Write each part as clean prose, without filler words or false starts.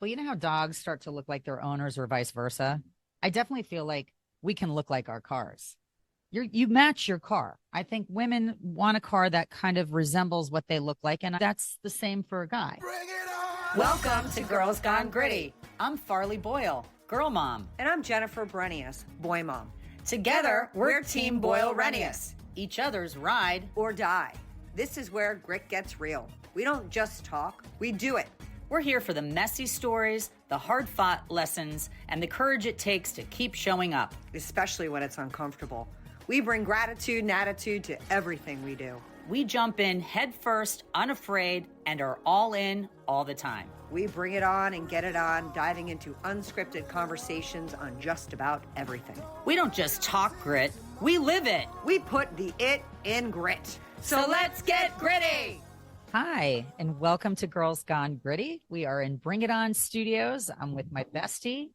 Well, you know how dogs start to look like their owners or vice versa? I definitely feel like we can look like our cars. You match your car. I think women want a car that kind of resembles what they look like, and that's the same for a guy. Welcome to Girls Gone Gritty. I'm Farley Boyle, girl mom. And I'm Jennifer Brenius, boy mom. Together, we're Team Boyle-Renius. Each other's ride. Or die. This is where grit gets real. We don't just talk, we do it. We're here for the messy stories, the hard-fought lessons, and the courage it takes to keep showing up. Especially when it's uncomfortable. We bring gratitude and attitude to everything we do. We jump in head first, unafraid, and are all in all the time. We bring it on and get it on, diving into unscripted conversations on just about everything. We don't just talk grit, we live it. We put the it in grit. So let's get gritty. Hi, and welcome to Girls Gone Gritty. We are in Bring It On Studios. I'm with my bestie,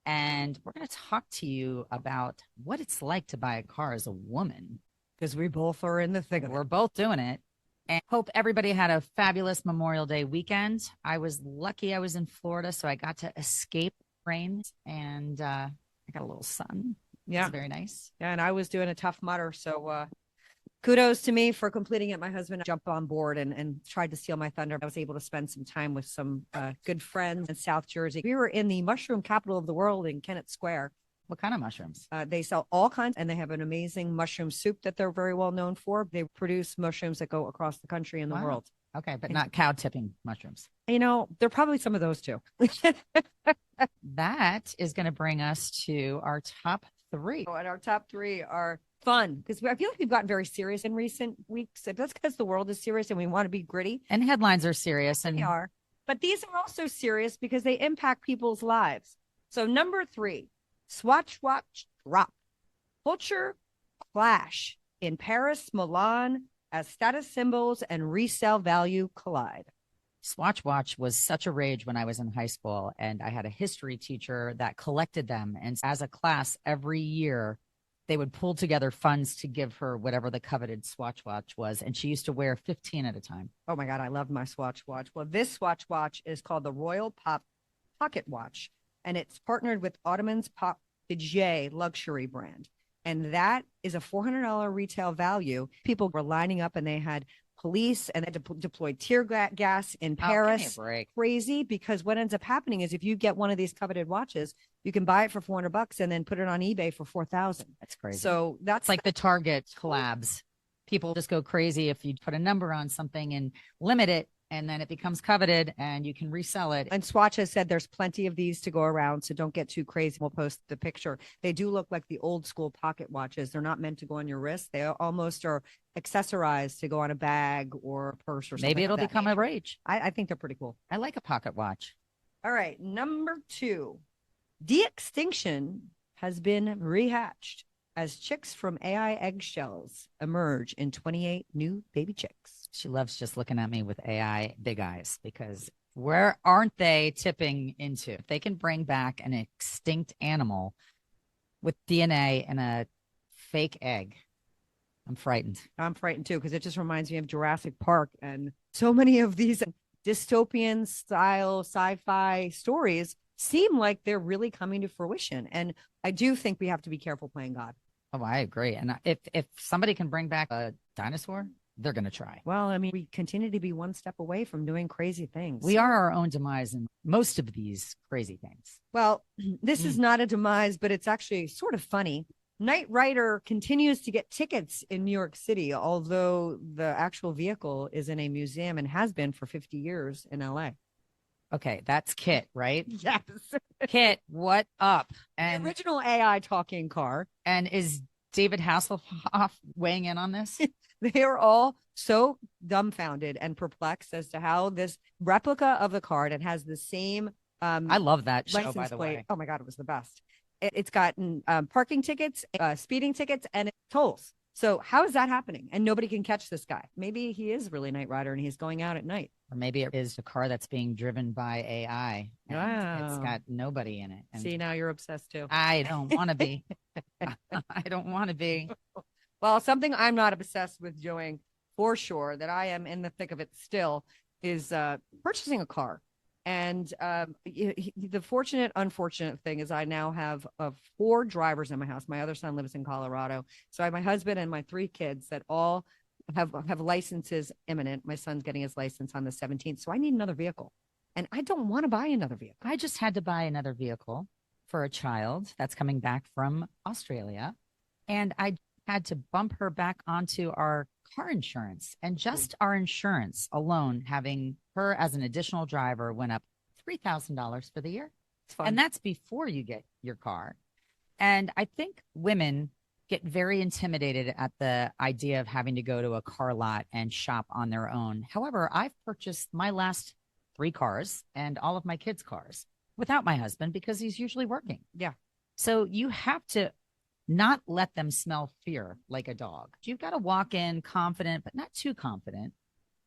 and we're going to talk to you about what it's like to buy a car as a woman. Because we both are in the thick of it. We're both doing it. And hope everybody had a fabulous Memorial Day weekend. I was lucky I was in Florida, so I got to escape rain, and I got a little sun. Yeah. It was very nice. Yeah, and I was doing a Tough Mudder, so kudos to me for completing it. My husband jumped on board and tried to steal my thunder. I was able to spend some time with some good friends in South Jersey. We were in the mushroom capital of the world in Kennett Square. What kind of mushrooms? They sell all kinds, and they have an amazing mushroom soup that they're very well known for. They produce mushrooms that go across the country and the world. Okay, but not cow tipping mushrooms. You know, there are probably some of those too. That is going to bring us to our top three. And our top three are fun because I feel like we've gotten very serious in recent weeks. That's because the world is serious and we want to be gritty. And headlines are serious. And they are. But these are also serious because they impact people's lives. So number three, Swatch Watch drop. Culture clash in Paris, Milan as status symbols and resale value collide. Swatch Watch was such a rage when I was in high school, and I had a history teacher that collected them. And as a class, every year, they would pull together funds to give her whatever the coveted Swatch Watch was. And she used to wear 15 at a time. Oh, my God. I love my Swatch Watch. Well, this Swatch Watch is called the Royal Pop Pocket Watch, and it's partnered with Ottoman's Pop Budget luxury brand. And that is a $400 retail value. People were lining up, and they had police and they deployed tear gas in Paris. Give me a break. Crazy, because what ends up happening is if you get one of these coveted watches, you can buy it for $400 and then put it on eBay for $4,000. That's crazy. So that's like the Target collabs. People just go crazy if you put a number on something and limit it, and then it becomes coveted and you can resell it. And Swatch has said there's plenty of these to go around, so don't get too crazy. We'll post the picture. They do look like the old school pocket watches. They're not meant to go on your wrist. They almost are accessorized to go on a bag or a purse or something. Maybe it'll like become a rage. I think they're pretty cool. I like a pocket watch. All right, number two, de-extinction has been rehatched as chicks from AI eggshells emerge in 28 new baby chicks. She loves just looking at me with AI big eyes, because where aren't they tipping into? If they can bring back an extinct animal with DNA and a fake egg, I'm frightened. I'm frightened too, because it just reminds me of Jurassic Park, and so many of these dystopian style sci-fi stories seem like they're really coming to fruition. And I do think we have to be careful playing God. Oh, I agree. And if somebody can bring back a dinosaur, they're going to try. Well, I mean, we continue to be one step away from doing crazy things. We are our own demise in most of these crazy things. Well, this is not a demise, but it's actually sort of funny. Knight Rider continues to get tickets in New York City, although the actual vehicle is in a museum and has been for 50 years in LA. Okay, that's Kit, right? Yes. Kit, what up? And the original AI talking car. And is David Hasselhoff weighing in on this? They are all so dumbfounded and perplexed as to how this replica of the car that has the same I love that show, license by the plate. way. Oh my God, it was the best. It's gotten parking tickets, speeding tickets, and tolls. So how is that happening? And nobody can catch this guy. Maybe he is really Knight Rider and he's going out at night. Or maybe it is a car that's being driven by AI. And It's got nobody in it. And see, now you're obsessed too. I don't want to be. I don't want to be. Well, something I'm not obsessed with doing for sure, that I am in the thick of it still, is purchasing a car. And the fortunate, unfortunate thing is I now have 4 drivers in my house. My other son lives in Colorado. So I have my husband and my 3 kids that all have licenses imminent. My son's getting his license on the 17th. So I need another vehicle. And I don't want to buy another vehicle. I just had to buy another vehicle for a child that's coming back from Australia. And I had to bump her back onto our car insurance. And just our insurance alone, having her as an additional driver, went up $3,000 for the year. It's fun. And that's before you get your car. And I think women get very intimidated at the idea of having to go to a car lot and shop on their own. However, I've purchased my last 3 cars and all of my kids' cars without my husband because he's usually working. Yeah. So you have to not let them smell fear like a dog. You've got to walk in confident, but not too confident.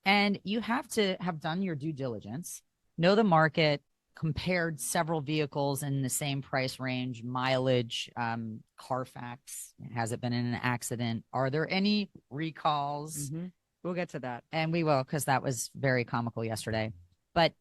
And you have to have done your due diligence, know the market, compared several vehicles in the same price range, mileage, Carfax, has it been in an accident? Are there any recalls? Mm-hmm. We'll get to that. And we will, because that was very comical yesterday. But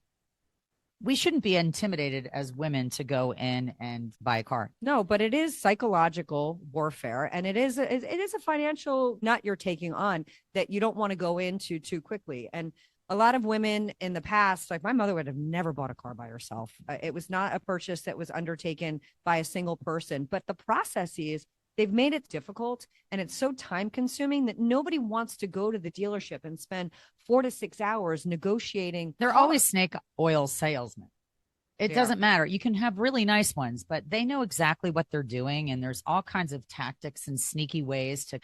we shouldn't be intimidated as women to go in and buy a car. No, but it is psychological warfare, and it is a financial nut you're taking on that you don't want to go into too quickly. And a lot of women in the past, like my mother, would have never bought a car by herself. It was not a purchase that was undertaken by a single person, but the process is they've made it difficult, and it's so time consuming that nobody wants to go to the dealership and spend 4 to 6 hours negotiating. They're always snake oil salesmen. It doesn't matter. You can have really nice ones, but they know exactly what they're doing. And there's all kinds of tactics and sneaky ways to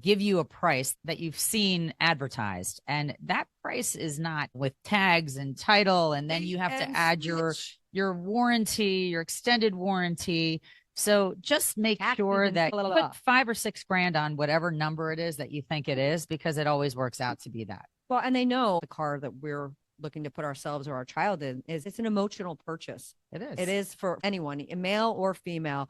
give you a price that you've seen advertised. And that price is not with tags and title. And then you have to add your warranty, your extended warranty. So just make sure that you put $5 or $6 grand on whatever number it is that you think it is, because it always works out to be that. Well, and they know the car that we're looking to put ourselves or our child in it's an emotional purchase. It is. It is for anyone, male or female.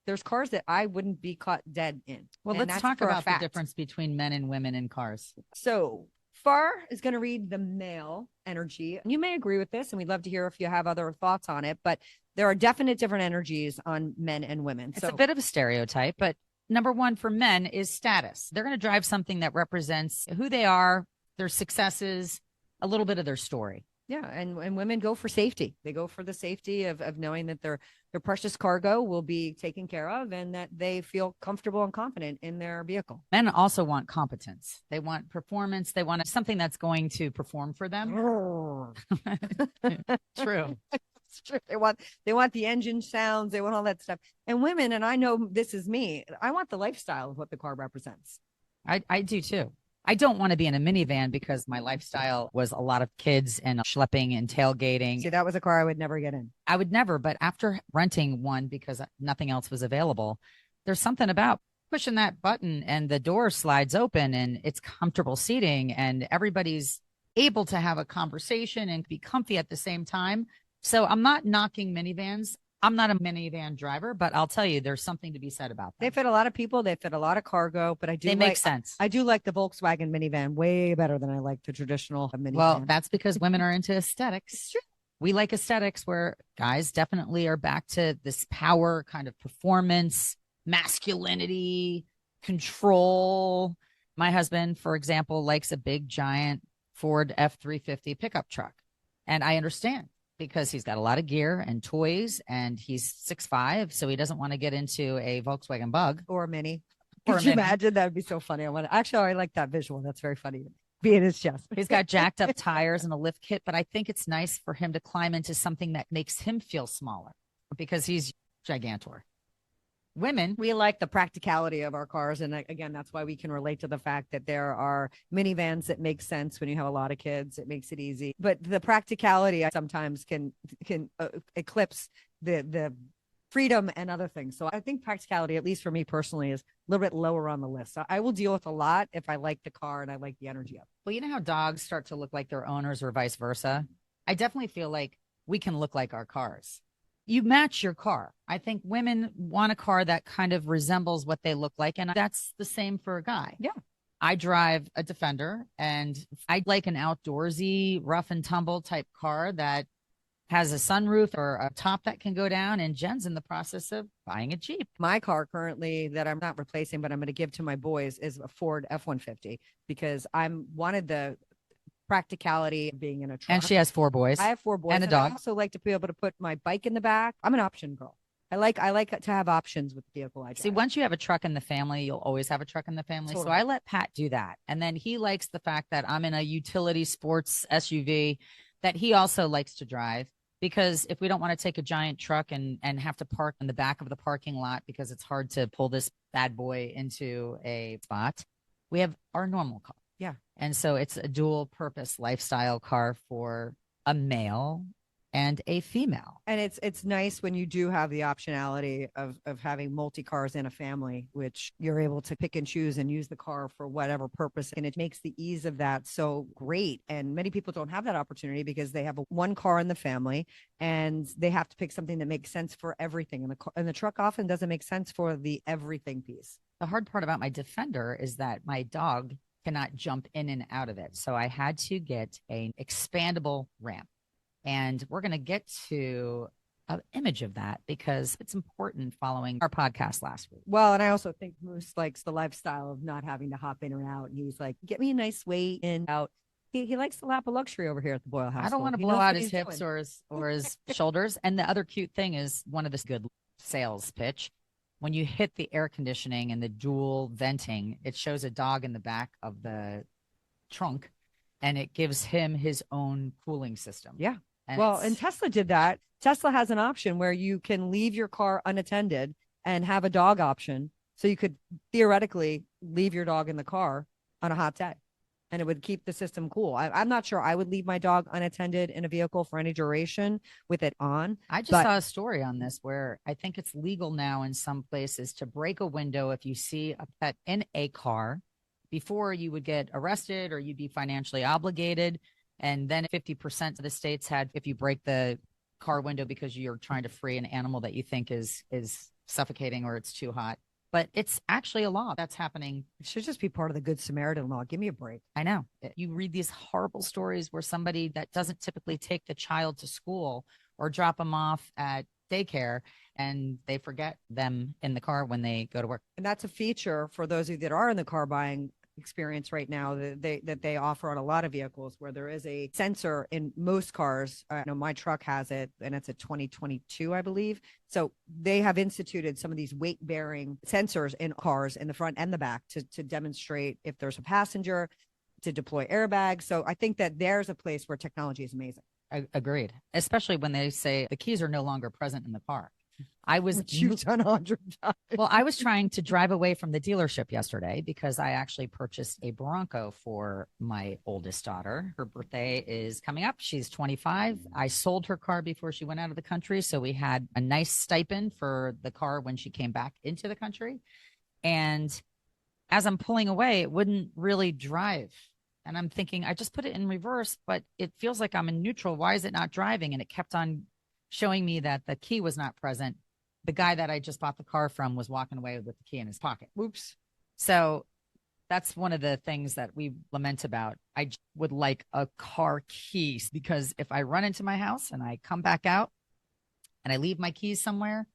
There's cars that I wouldn't be caught dead in. Well, let's talk about the difference between men and women in cars. So Far is going to read the male energy. You may agree with this, and we'd love to hear if you have other thoughts on it, but there are definite different energies on men and women. It's a bit of a stereotype, but number one for men is status. They're going to drive something that represents who they are, their successes, a little bit of their story. Yeah. And women go for safety. They go for the safety of knowing that their precious cargo will be taken care of and that they feel comfortable and confident in their vehicle. Men also want competence. They want performance. They want something that's going to perform for them. True. It's true. They want the engine sounds. They want all that stuff. And women, and I know this is me, I want the lifestyle of what the car represents. I do too. I don't want to be in a minivan because my lifestyle was a lot of kids and schlepping and tailgating. See, that was a car I would never get in. I would never, but after renting one because nothing else was available, there's something about pushing that button and the door slides open and it's comfortable seating and everybody's able to have a conversation and be comfy at the same time. So I'm not knocking minivans. I'm not a minivan driver, but I'll tell you, there's something to be said about them. They fit a lot of people. They fit a lot of cargo, but they make sense. I do like the Volkswagen minivan way better than I like the traditional minivan. Well, that's because women are into aesthetics. We like aesthetics where guys definitely are back to this power kind of performance, masculinity, control. My husband, for example, likes a big, giant Ford F-350 pickup truck. And I understand, because he's got a lot of gear and toys and he's 6'5", so he doesn't want to get into a Volkswagen Bug. Or a Mini. Could you imagine? That would be so funny. I like that visual. That's very funny. Be in his chest. He's got jacked up tires and a lift kit, but I think it's nice for him to climb into something that makes him feel smaller because he's gigantor. Women, we like the practicality of our cars. And again, that's why we can relate to the fact that there are minivans that make sense when you have a lot of kids. It makes it easy. But the practicality sometimes can eclipse the freedom and other things. So I think practicality, at least for me personally, is a little bit lower on the list. So I will deal with a lot if I like the car and I like the energy of it. Well, you know how dogs start to look like their owners or vice versa? I definitely feel like we can look like our cars. You match your car. I think women want a car that kind of resembles what they look like. And that's the same for a guy. Yeah. I drive a Defender and I like an outdoorsy, rough and tumble type car that has a sunroof or a top that can go down, and Jen's in the process of buying a Jeep. My car currently that I'm not replacing, but I'm going to give to my boys is a Ford F-150 because I'm wanted the practicality of being in a truck. And she has 4 boys. I have 4 boys and a dog. I also like to be able to put my bike in the back. I'm an option girl. I like to have options with the vehicle I drive. See, once you have a truck in the family, you'll always have a truck in the family. Totally. So I let Pat do that. And then he likes the fact that I'm in a utility sports SUV that he also likes to drive. Because if we don't want to take a giant truck and have to park in the back of the parking lot because it's hard to pull this bad boy into a spot, we have our normal car. Yeah. And so it's a dual purpose lifestyle car for a male and a female. And it's nice when you do have the optionality of having multi cars in a family, which you're able to pick and choose and use the car for whatever purpose. And it makes the ease of that so great. And many people don't have that opportunity because they have one car in the family and they have to pick something that makes sense for everything. And the truck often doesn't make sense for the everything piece. The hard part about my Defender is that my dog cannot jump in and out of it. So I had to get an expandable ramp. And we're going to get to an image of that because it's important following our podcast last week. Well, and I also think Moose likes the lifestyle of not having to hop in and out. And he's like, get me a nice weight in out. He likes the lap of luxury over here at the Boyle house. I don't want to blow out his hips or his shoulders. And the other cute thing is one of this good sales pitch. When you hit the air conditioning and the dual venting, it shows a dog in the back of the trunk and it gives him his own cooling system. Yeah. And Tesla did that. Tesla has an option where you can leave your car unattended and have a dog option. So you could theoretically leave your dog in the car on a hot day and it would keep the system cool. I'm not sure I would leave my dog unattended in a vehicle for any duration with it on. I just saw a story on this where I think it's legal now in some places to break a window if you see a pet in a car. Before you would get arrested or you'd be financially obligated. And then 50% of the states had, if you break the car window because you're trying to free an animal that you think is suffocating or it's too hot. But it's actually a law that's happening. It should just be part of the Good Samaritan law. Give me a break. I know. You read these horrible stories where somebody that doesn't typically take the child to school or drop them off at daycare and they forget them in the car when they go to work. And that's a feature for those of you that are in the car buying experience right now that they offer on a lot of vehicles where there is a sensor in most cars. I know my truck has it and it's a 2022, I believe. So they have instituted some of these weight bearing sensors in cars in the front and the back to demonstrate if there's a passenger, to deploy airbags. So I think that there's a place where technology is amazing. Agreed. Especially when they say the keys are no longer present in the car. You've done 100 times. Well, I was trying to drive away from the dealership yesterday because I actually purchased a Bronco for my oldest daughter. Her birthday is coming up. She's 25. I sold her car before she went out of the country. So we had a nice stipend for the car when she came back into the country. And as I'm pulling away, it wouldn't really drive. And I'm thinking, I just put it in reverse, but it feels like I'm in neutral. Why is it not driving? And it kept on showing me that the key was not present. The guy that I just bought the car from was walking away with the key in his pocket. Oops. So that's one of the things that we lament about. I would like a car key because if I run into my house and I come back out and I leave my keys somewhere,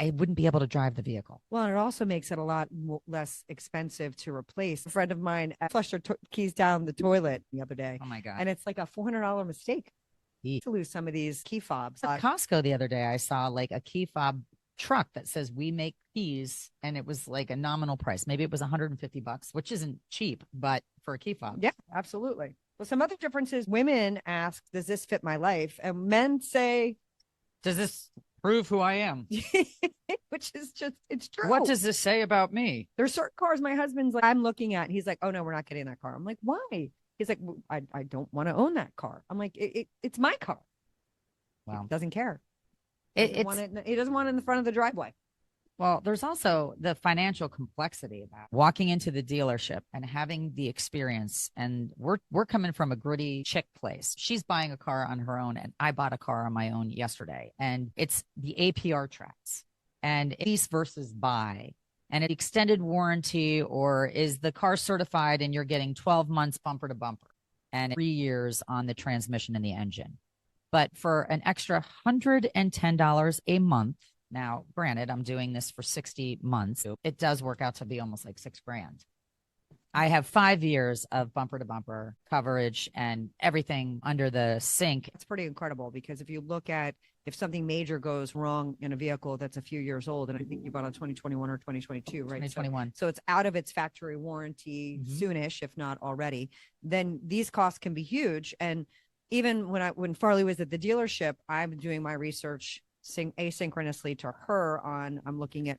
I wouldn't be able to drive the vehicle. Well, and it also makes it a lot less expensive to replace. A friend of mine flushed her keys down the toilet the other day. Oh my God. And it's like a $400 mistake to lose some of these key fobs. At Costco the other day, I saw like a key fob truck that says we make keys, and it was like a nominal price. Maybe it was $150, which isn't cheap, but for a key fob. Yeah, absolutely. Well, some other differences. Women ask, does this fit my life? And men say, does this prove who I am? Which is just, it's true. What does this say about me? There's certain cars my husband's like, I'm looking at, he's like, oh no, we're not getting that car. I'm like, why? He's like, I don't want to own that car. I'm like, it's my car. Wow. He doesn't care. He doesn't want it in the front of the driveway. Well, there's also the financial complexity about walking into the dealership and having the experience. And we're coming from a gritty chick place. She's buying a car on her own, and I bought a car on my own yesterday. And it's the APR tracks and lease versus buy. And an extended warranty, or is the car certified and you're getting 12 months bumper to bumper and 3 years on the transmission and the engine. But for an extra $110 a month, now granted, I'm doing this for 60 months, it does work out to be almost like $6,000. I have 5 years of bumper to bumper coverage and everything under the sink. It's pretty incredible because if you look at if something major goes wrong in a vehicle that's a few years old, and I think you bought on 2021 or 2022, right? 2021. So it's out of its factory warranty soonish, if not already, then these costs can be huge. And even when Farley was at the dealership, I'm doing my research asynchronously to her on, I'm looking at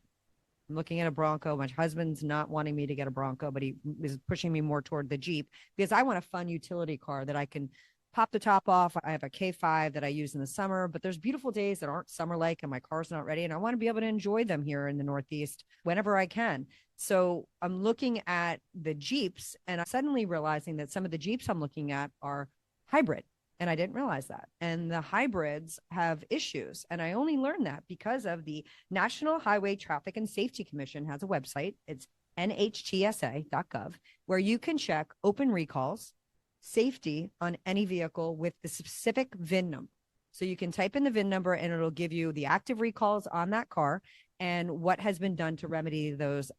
a Bronco. My husband's not wanting me to get a Bronco, but he is pushing me more toward the Jeep because I want a fun utility car that I can pop the top off. I have a K5 that I use in the summer, but there's beautiful days that aren't summer-like and my car's not ready. And I want to be able to enjoy them here in the Northeast whenever I can. So I'm looking at the Jeeps and I'm suddenly realizing that some of the Jeeps I'm looking at are hybrid. And I didn't realize that. And the hybrids have issues. And I only learned that because of the National Highway Traffic and Safety Commission has a website. It's NHTSA.gov, where you can check open recalls, safety on any vehicle with the specific VIN number. So you can type in the VIN number and it'll give you the active recalls on that car and what has been done to remedy those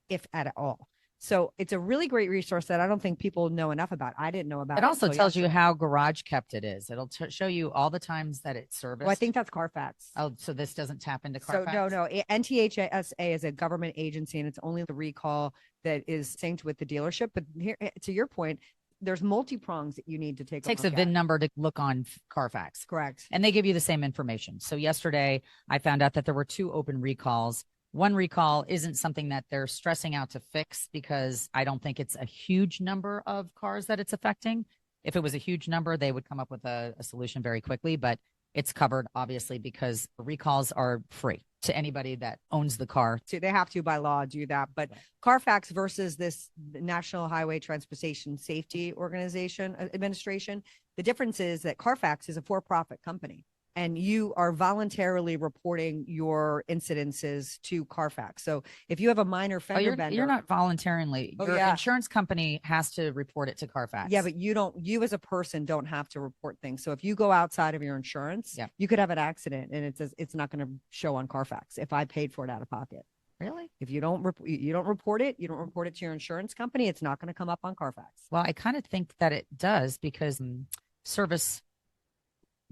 if at all. So it's a really great resource that I don't think people know enough about. I didn't know about it. It also tells you how garage kept it is. It'll show you all the times that it's serviced. Well, I think that's Carfax. Oh, so this doesn't tap into Carfax? So no. NHTSA is a government agency and it's only the recall that is synced with the dealership. But here, to your point, there's multi-prongs that you need to take. It takes a VIN number to look on Carfax. Correct. And they give you the same information. So yesterday I found out that there were 2 open recalls. One recall isn't something that they're stressing out to fix because I don't think it's a huge number of cars that it's affecting. If it was a huge number, they would come up with a solution very quickly, but it's covered obviously because recalls are free to anybody that owns the car. So they have to by law do that. But right. Carfax versus this National Highway Transportation Safety Administration, the difference is that Carfax is a for-profit company. And you are voluntarily reporting your incidences to Carfax. So if you have a minor fender bender, you're not voluntarily. Your insurance company has to report it to Carfax. Yeah, but you as a person don't have to report things. So if you go outside of your insurance, you could have an accident and it's not going to show on Carfax if I paid for it out of pocket. Really? If you don't report it, you don't report it to your insurance company, it's not going to come up on Carfax. Well, I kind of think that it does because service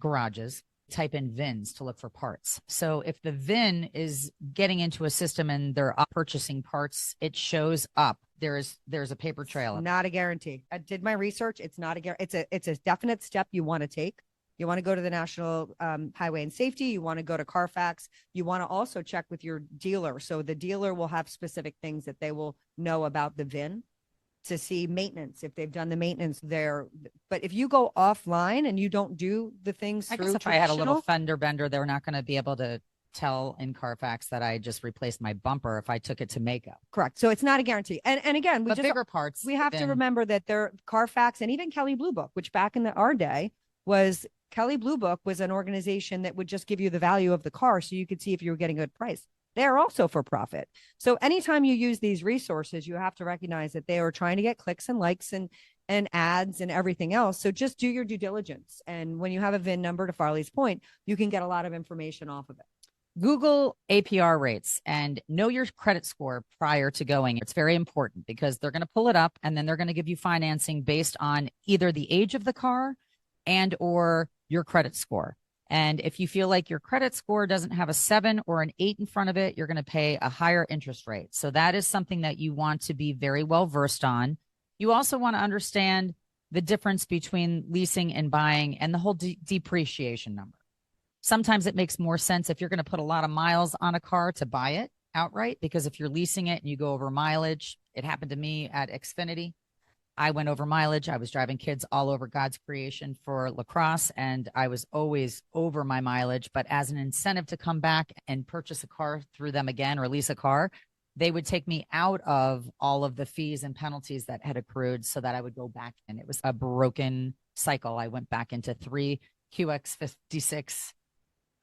garages type in VINs to look for parts. So if the VIN is getting into a system and they're purchasing parts, it shows up. There's a paper trail. Not a guarantee. I did my research. It's not a guarantee. It's a definite step you want to take. You want to go to the National Highway and Safety. You want to go to Carfax. You want to also check with your dealer. So the dealer will have specific things that they will know about the VIN to see maintenance, if they've done the maintenance there. But if you go offline and you don't do the things I through guess if I had a little fender bender, they're not going to be able to tell in Carfax that I just replaced my bumper if I took it to makeup. Correct. So it's not a guarantee. And again, bigger parts. We have to remember that Carfax and even Kelley Blue Book, which back in our day was Kelley Blue Book was an organization that would just give you the value of the car so you could see if you were getting a good price. They're also for profit. So anytime you use these resources, you have to recognize that they are trying to get clicks and likes and ads and everything else. So just do your due diligence. And when you have a VIN number, to Farley's point, you can get a lot of information off of it. Google APR rates and know your credit score prior to going. It's very important because they're going to pull it up and then they're going to give you financing based on either the age of the car and or your credit score. And if you feel like your credit score doesn't have a 7 or an 8 in front of it, you're going to pay a higher interest rate. So that is something that you want to be very well versed on. You also want to understand the difference between leasing and buying and the whole depreciation number. Sometimes it makes more sense if you're going to put a lot of miles on a car to buy it outright, because if you're leasing it and you go over mileage, it happened to me at Xfinity. I went over mileage. I was driving kids all over God's creation for lacrosse, and I was always over my mileage. But as an incentive to come back and purchase a car through them again or lease a car, they would take me out of all of the fees and penalties that had accrued so that I would go back. And it was a broken cycle. I went back into 3 QX56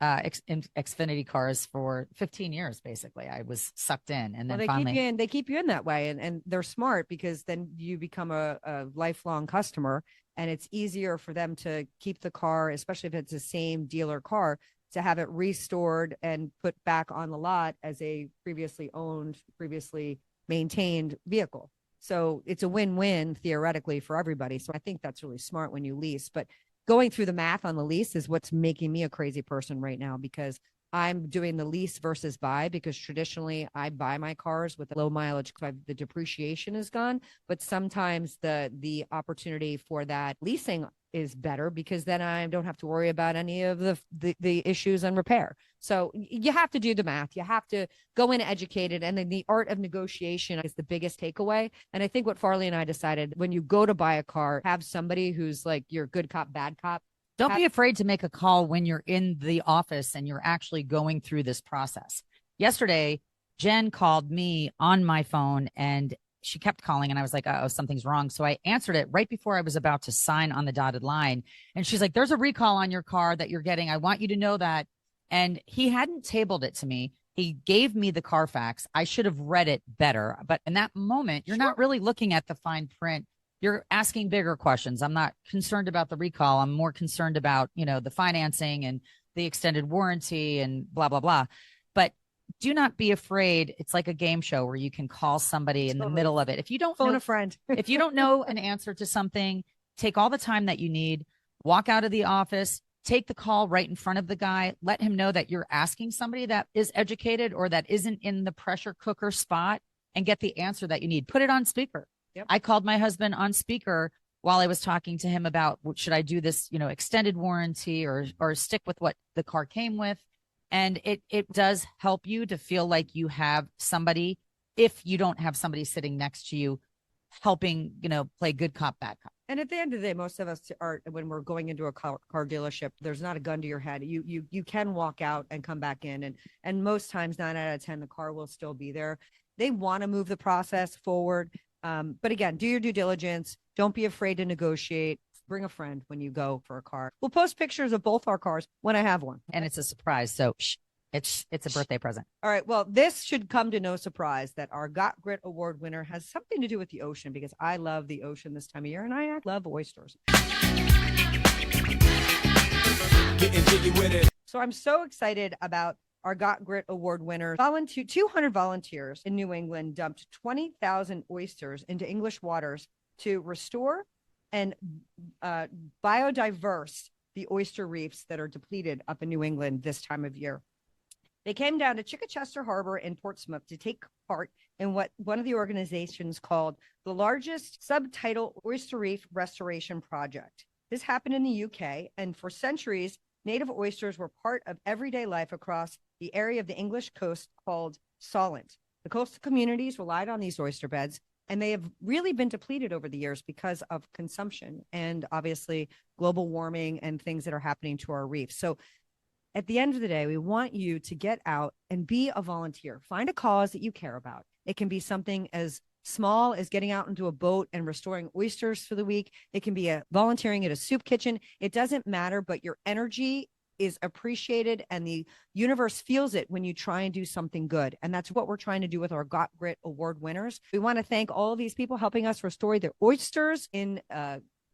Xfinity cars for 15 years. Basically, I was sucked in, and Well, then finally, they keep you in that way, and they're smart because then you become a lifelong customer, and it's easier for them to keep the car, especially if it's the same dealer car, to have it restored and put back on the lot as a previously owned, previously maintained vehicle. So it's a win-win theoretically for everybody. So I think that's really smart when you lease. But going through the math on the lease is what's making me a crazy person right now, because I'm doing the lease versus buy, because traditionally I buy my cars with low mileage because the depreciation is gone. But sometimes the opportunity for that leasing is better, because then I don't have to worry about any of the issues and repair. So you have to do the math. You have to go in educated. And then the art of negotiation is the biggest takeaway. And I think what Farley and I decided, when you go to buy a car, have somebody who's like your good cop, bad cop. don't be afraid to make a call when you're in the office and you're actually going through this process. Yesterday, Jen called me on my phone and she kept calling, and I was like, oh, something's wrong. So I answered it right before I was about to sign on the dotted line. And she's like, there's a recall on your car that you're getting. I want you to know that. And he hadn't tabled it to me. He gave me the Carfax. I should have read it better. But in that moment, you're not really looking at the fine print. You're asking bigger questions. I'm not concerned about the recall. I'm more concerned about, the financing and the extended warranty and blah, blah, blah. But do not be afraid. It's like a game show where you can call somebody in the middle of it. If you don't phone know, a friend, if you don't know an answer to something, take all the time that you need, walk out of the office, take the call right in front of the guy, let him know that you're asking somebody that is educated or that isn't in the pressure cooker spot, and get the answer that you need. Put it on speaker. Yep. I called my husband on speaker while I was talking to him about, should I do this, extended warranty or stick with what the car came with. And it does help you to feel like you have somebody, if you don't have somebody sitting next to you helping, play good cop, bad cop. And at the end of the day, most of us are, when we're going into a car dealership, there's not a gun to your head. You can walk out and come back in. And most times, 9 out of 10, the car will still be there. They want to move the process forward. But again, do your due diligence. Don't be afraid to negotiate. Bring a friend when you go for a car. We'll post pictures of both our cars when I have one. And it's a surprise. So it's a birthday present. All right. Well, this should come to no surprise that our Got Grit Award winner has something to do with the ocean, because I love the ocean this time of year and I love oysters. Getting jiggy with it. So I'm so excited about our Got Grit Award winner. 200 volunteers in New England dumped 20,000 oysters into English waters to restore and biodiverse the oyster reefs that are depleted up in New England this time of year. They came down to Chichester Harbor in Portsmouth to take part in what one of the organizations called the largest subtidal oyster reef restoration project. This happened in the UK, and for centuries, native oysters were part of everyday life across the area of the English coast called Solent. The coastal communities relied on these oyster beds, and they have really been depleted over the years because of consumption and obviously global warming and things that are happening to our reefs. So at the end of the day, we want you to get out and be a volunteer. Find a cause that you care about. It can be something as small as getting out into a boat and restoring oysters for the week. It can be volunteering at a soup kitchen. It doesn't matter, but your energy is appreciated and the universe feels it when you try and do something good. And that's what we're trying to do with our Got Grit Award winners. We want to thank all of these people helping us restore the oysters in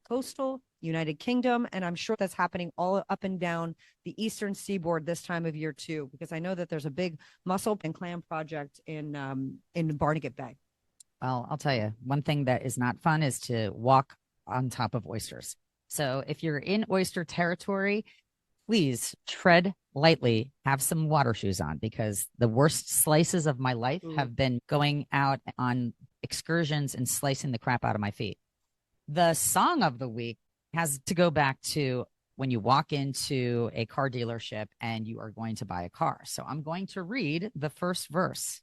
coastal United Kingdom. And I'm sure that's happening all up and down the eastern seaboard this time of year too, because I know that there's a big mussel and clam project in Barnegat Bay. Well, I'll tell you, one thing that is not fun is to walk on top of oysters. So if you're in oyster territory, please tread lightly, have some water shoes on, because the worst slices of my life have been going out on excursions and slicing the crap out of my feet. The song of the week has to go back to when you walk into a car dealership and you are going to buy a car. So I'm going to read the first verse.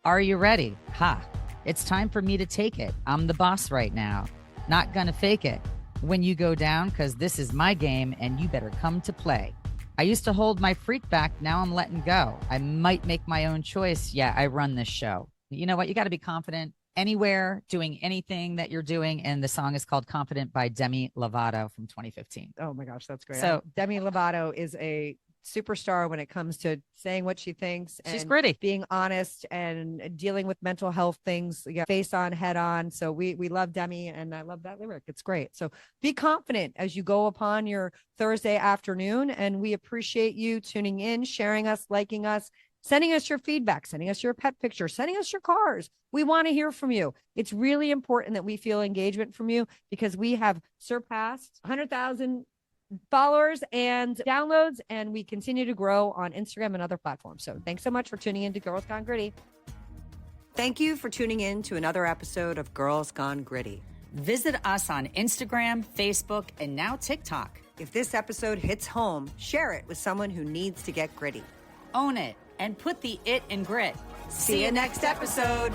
Are you ready? Ha, it's time for me to take it. I'm the boss right now. Not gonna fake it when you go down, because this is my game and you better come to play. I used to hold my freak back. Now I'm letting go. I might make my own choice. Yeah, I run this show. You know what? You got to be confident anywhere, doing anything that you're doing. And the song is called Confident by Demi Lovato from 2015. Oh my gosh, that's great. So Demi Lovato is a superstar when it comes to saying what she thinks. She's and gritty. being honest and dealing with mental health things, face on, head on. So we love Demi, and I love that lyric. It's great. So be confident as you go upon your Thursday afternoon, and we appreciate you tuning in, sharing us, liking us, sending us your feedback, sending us your pet picture, sending us your cars. We want to hear from you. It's really important that we feel engagement from you, because we have surpassed 100,000 followers and downloads, and we continue to grow on Instagram and other platforms. So thanks so much for tuning in to Girls Gone Gritty. Thank you for tuning in to another episode of Girls Gone Gritty. Visit us on Instagram, Facebook, and now TikTok. If this episode hits home, share it with someone who needs to get gritty. Own it and put the it in grit. See you next episode.